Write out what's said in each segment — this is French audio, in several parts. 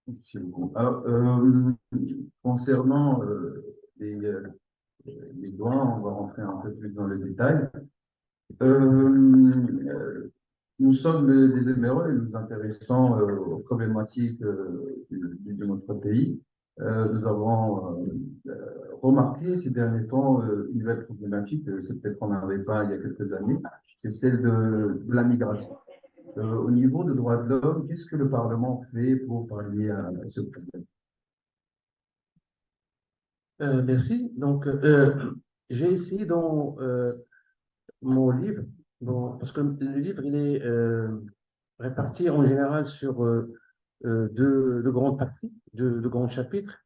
Merci beaucoup. Alors, concernant les, euh, les droits, on va rentrer un peu plus dans le détail. Euh, nous sommes des Émirats et nous nous intéressons aux problématiques de notre pays. Nous avons remarqué ces derniers temps une nouvelle problématique, c'est peut-être qu'on n'avait pas il y a quelques années, c'est celle de la migration. Au niveau des droits de l'homme, qu'est-ce que le Parlement fait pour pallier à ce problème? Merci. Donc, j'ai essayé dans mon livre, parce que le livre, il est réparti en général sur deux grandes parties, deux grands chapitres.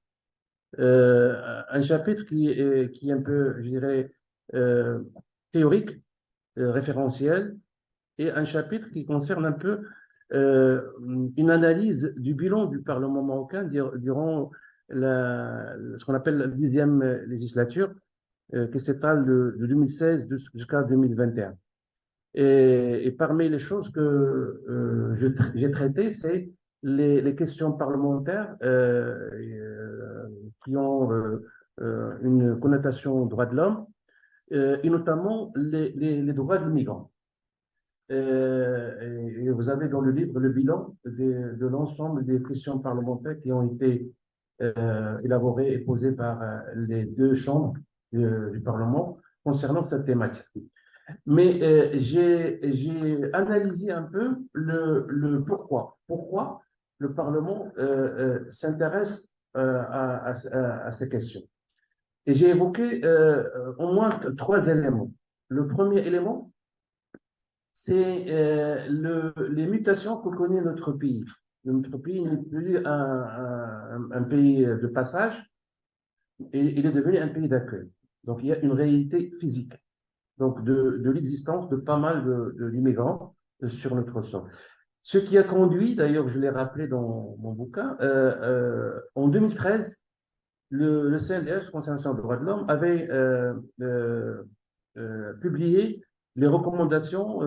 Un chapitre qui est un peu, je dirais, euh, théorique, référentiel, et un chapitre qui concerne un peu euh, une analyse du bilan du Parlement marocain durant ce qu'on appelle la 10e législature, qui s'étale de 2016 jusqu'à 2021. Et parmi les choses que j'ai traitées, c'est les questions parlementaires qui ont une connotation droits de l'homme, et notamment les droits des migrants. Et vous avez dans le livre le bilan de l'ensemble des questions parlementaires qui ont été élaborées et posées par les deux chambres du Parlement concernant cette thématique. Mais j'ai analysé un peu le pourquoi. Pourquoi le Parlement s'intéresse à ces questions. Et j'ai évoqué au moins trois éléments. Le premier élément, c'est les mutations que connaît notre pays. Notre pays n'est plus un pays de passage, et il est devenu un pays d'accueil. Donc il y a une réalité physique donc de l'existence de pas mal d'immigrants sur notre sol. Ce qui a conduit, d'ailleurs je l'ai rappelé dans mon bouquin, en 2013, le CNDH, Concertation des droits de l'homme, avait publié les recommandations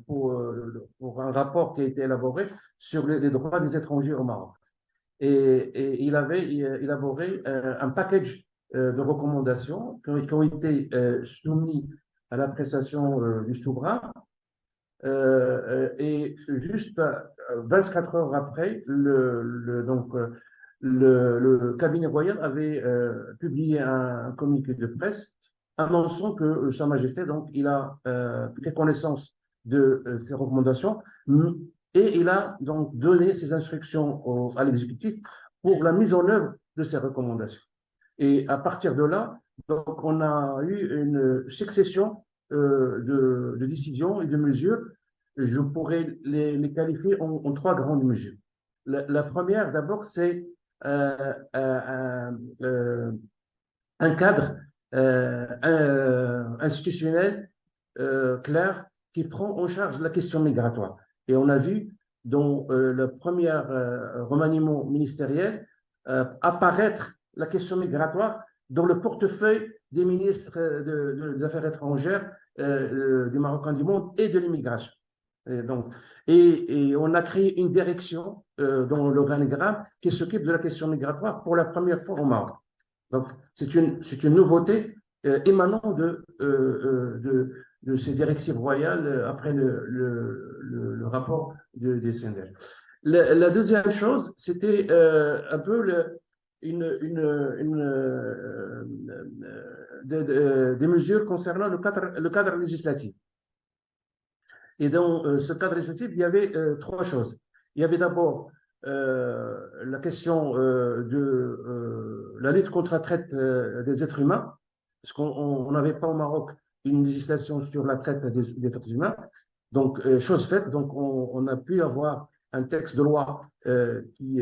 pour un rapport qui a été élaboré sur les droits des étrangers au Maroc. Et il avait élaboré un package de recommandations qui ont été soumis à l'appréciation du souverain. Et juste 24 heures après, le cabinet royal avait publié un communiqué de presse annonçant que Sa Majesté, donc, il a pris connaissance de ces recommandations et il a donc donné ses instructions à l'exécutif pour la mise en œuvre de ces recommandations. Et à partir de là, donc, on a eu une succession de décisions et de mesures. Je pourrais les qualifier en trois grandes mesures. La première, d'abord, c'est euh, un cadre institutionnel clair qui prend en charge la question migratoire. Et on a vu dans le premier remaniement ministériel apparaître la question migratoire dans le portefeuille des ministres des Affaires étrangères du Marocain du monde et de l'immigration. Et, donc, et on a créé une direction dans l'organigramme qui s'occupe de la question migratoire pour la première fois au Maroc. Donc, c'est une nouveauté émanant de ces directives royales après le rapport des CNR. La deuxième chose, c'était un peu des mesures concernant le cadre législatif. Et dans ce cadre législatif, il y avait trois choses. Il y avait d'abord la question de la lutte contre la traite des êtres humains, parce qu'on n'avait pas au Maroc une législation sur la traite des êtres humains. Donc, chose faite, donc on a pu avoir un texte de loi qui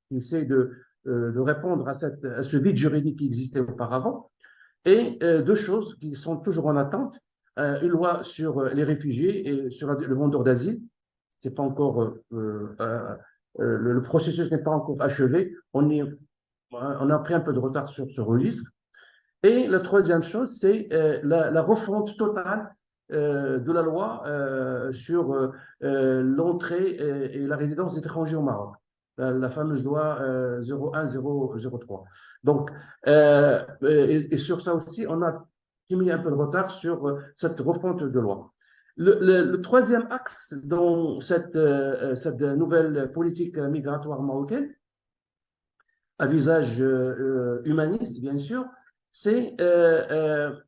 essaie de répondre à ce vide juridique qui existait auparavant. Et deux choses qui sont toujours en attente, une loi sur les réfugiés et sur le demandeur d'asile. C'est pas encore le processus n'est pas encore achevé. On a pris un peu de retard sur ce registre. Et la troisième chose, c'est la refonte totale de la loi sur l'entrée et la résidence des étrangers au Maroc, la fameuse loi 01003. Donc, et sur ça aussi, on a mis un peu de retard sur cette refonte de loi. Le troisième axe dans cette nouvelle politique migratoire marocaine, à visage humaniste, bien sûr, c'est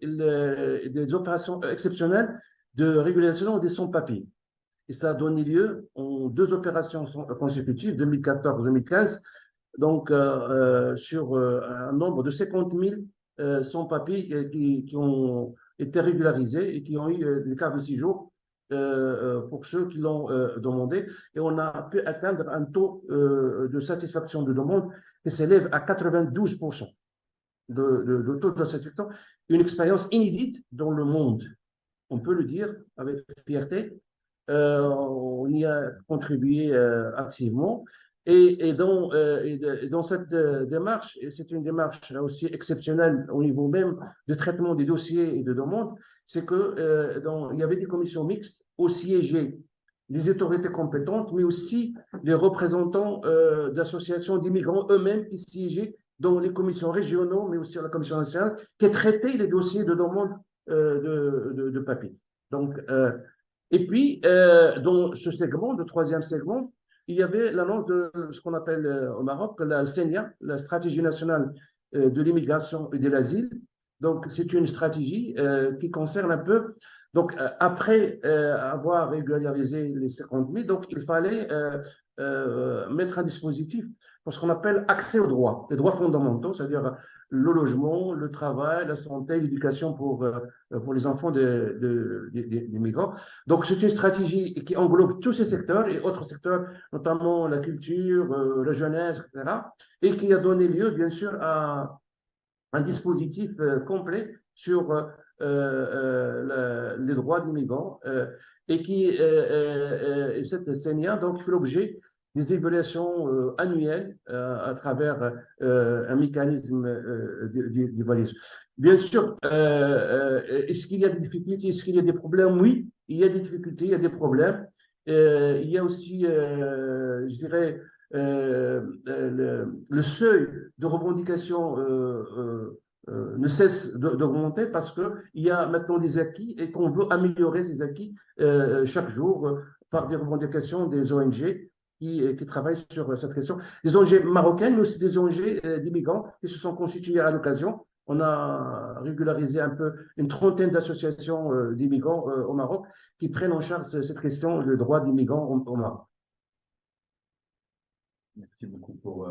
des opérations exceptionnelles de régulation des sans-papiers. Et ça a donné lieu en 2 opérations consécutives, 2014-2015, donc sur un nombre de 50 000 sans-papiers qui ont été régularisés et qui ont eu des cartes de séjour pour ceux qui l'ont demandé. Et on a pu atteindre un taux de satisfaction de demande qui s'élève à 92% de taux de satisfaction. Une expérience inédite dans le monde, on peut le dire avec fierté. On y a contribué activement. Et dans cette démarche, et c'est une démarche aussi exceptionnelle au niveau même de traitement des dossiers et de demandes, c'est que il y avait des commissions mixtes où siégeaient les autorités compétentes, mais aussi les représentants d'associations d'immigrants eux-mêmes qui siégeaient dans les commissions régionales, mais aussi à la commission nationale, qui traitaient les dossiers de demande de papier. Donc, et puis, dans ce segment, le troisième segment, il y avait l'annonce de ce qu'on appelle au Maroc la SENIA, la Stratégie nationale de l'immigration et de l'asile. Donc, c'est une stratégie qui concerne un peu. Donc, après avoir régularisé les 50 000, donc il fallait mettre un dispositif pour ce qu'on appelle accès aux droits, les droits fondamentaux, c'est-à-dire le logement, le travail, la santé, l'éducation pour les enfants des migrants. Donc, c'est une stratégie qui englobe tous ces secteurs et autres secteurs, notamment la culture, la jeunesse, etc., et qui a donné lieu, bien sûr, à un dispositif complet sur les droits des migrants et cette CNIA donc fait l'objet des évaluations annuelles à travers un mécanisme d'évaluation. Bien sûr, est-ce qu'il y a des difficultés, est-ce qu'il y a des problèmes? Oui, il y a des difficultés, il y a des problèmes. Il y a aussi, je dirais, le seuil de revendication ne cesse d'augmenter parce qu'il y a maintenant des acquis et qu'on veut améliorer ces acquis chaque jour par des revendications des ONG qui travaillent sur cette question. Des ONG marocaines, mais aussi des ONG d'immigrants qui se sont constituées à l'occasion. On a régularisé un peu une trentaine d'associations d'immigrants au Maroc qui prennent en charge cette question, le droit des migrants au Maroc. Merci beaucoup pour